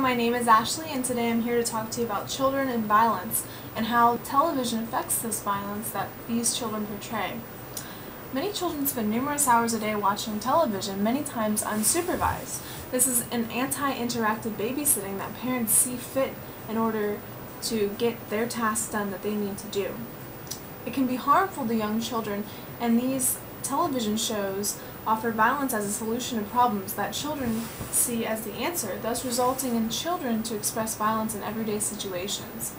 my name is Ashley, and today I'm here to talk to you about children and violence and how television affects this violence that these children portray. Many children spend numerous hours a day watching television, many times unsupervised. This is an anti-interactive babysitting that parents see fit in order to get their tasks done that they need to do. It can be harmful to young children, and these television shows offer violence as a solution to problems that children see as the answer, thus resulting in children to express violence in everyday situations.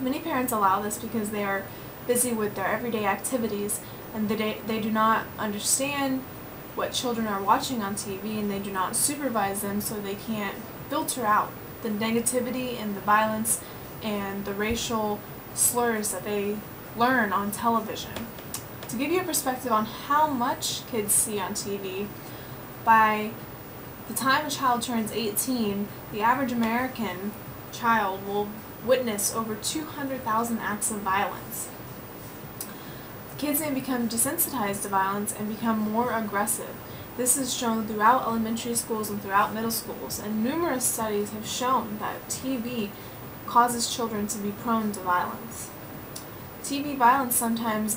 Many parents allow this because they are busy with their everyday activities and they do not understand what children are watching on TV, and they do not supervise them, so they can't filter out the negativity and the violence and the racial slurs that they learn on television. To give you a perspective on how much kids see on TV, by the time a child turns 18, the average American child will witness over 200,000 acts of violence. Kids may become desensitized to violence and become more aggressive. This is shown throughout elementary schools and throughout middle schools, and numerous studies have shown that TV causes children to be prone to violence. TV violence sometimes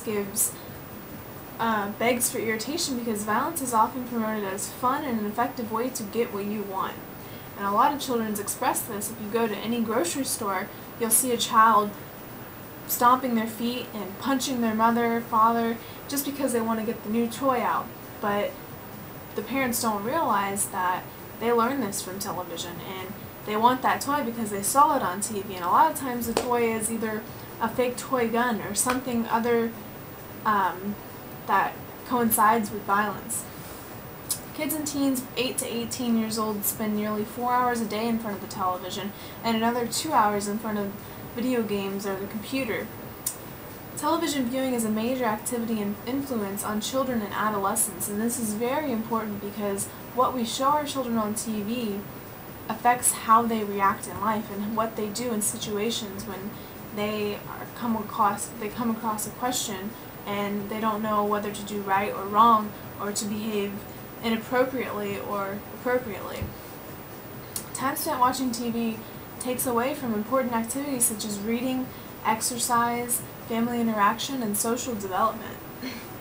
begs for irritation because violence is often promoted as fun and an effective way to get what you want. And a lot of children express this. If you go to any grocery store, you'll see a child stomping their feet and punching their mother, father, just because they want to get the new toy out. But the parents don't realize that they learn this from television, and they want that toy because they saw it on TV. And a lot of times the toy is either a fake toy gun or something other that coincides with violence. Kids and teens 8 to 18 years old spend nearly 4 hours a day in front of the television and another 2 hours in front of video games or the computer. Television viewing is a major activity and influence on children and adolescents, and this is very important because what we show our children on TV affects how they react in life and what they do in situations when they come across a question and they don't know whether to do right or wrong, or to behave inappropriately or appropriately. Time spent watching TV takes away from important activities such as reading, exercise, family interaction, and social development.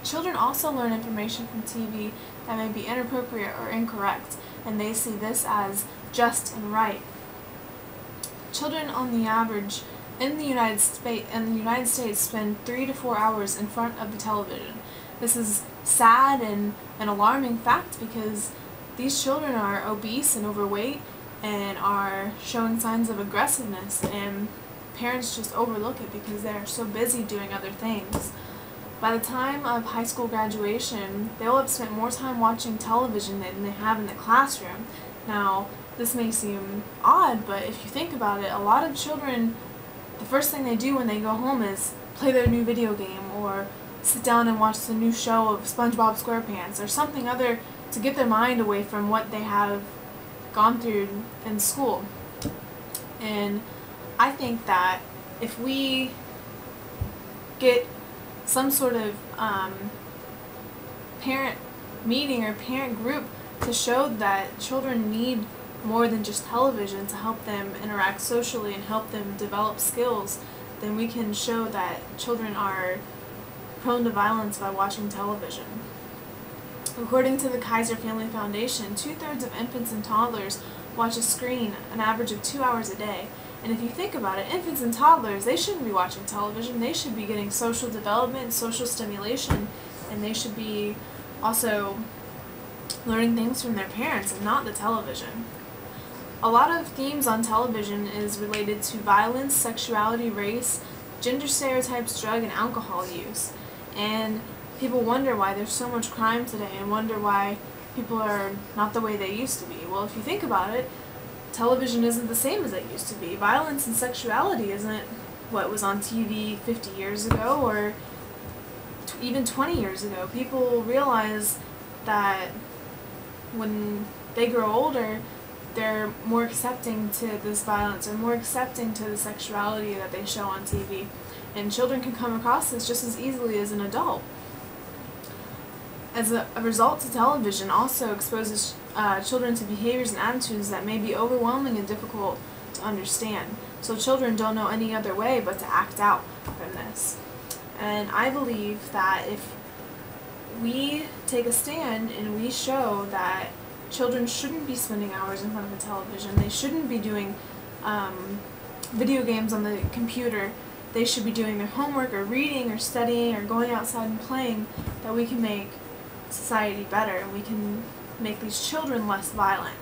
Children also learn information from TV that may be inappropriate or incorrect, and they see this as just and right. Children on the average in the United States spend 3 to 4 hours in front of the television. This is sad and an alarming fact because these children are obese and overweight and are showing signs of aggressiveness, and parents just overlook it because they're so busy doing other things. By the time of high school graduation, they will have spent more time watching television than they have in the classroom. Now, this may seem odd, but if you think about it, a lot of children, the first thing they do when they go home is play their new video game or sit down and watch the new show of SpongeBob SquarePants or something other to get their mind away from what they have gone through in school. And I think that if we get some sort of parent meeting or parent group to show that children need more than just television to help them interact socially and help them develop skills, then we can show that children are prone to violence by watching television. According to the Kaiser Family Foundation, 2/3 of infants and toddlers watch a screen an average of 2 hours a day. And if you think about it, infants and toddlers, they shouldn't be watching television. They should be getting social development, social stimulation, and they should be also learning things from their parents and not the television. A lot of themes on television is related to violence, sexuality, race, gender stereotypes, drug and alcohol use. And people wonder why there's so much crime today and wonder why people are not the way they used to be. Well, if you think about it, television isn't the same as it used to be. Violence and sexuality isn't what was on TV 50 years ago or even 20 years ago. People realize that when they grow older, they're more accepting to this violence or more accepting to the sexuality that they show on TV. And children can come across this just as easily as an adult. as a result, the television also exposes children to behaviors and attitudes that may be overwhelming and difficult to understand. So children don't know any other way but to act out from this. And I believe that if we take a stand and we show that children shouldn't be spending hours in front of the television, they shouldn't be doing video games on the computer, they should be doing their homework or reading or studying or going outside and playing, that we can make society better and we can make these children less violent.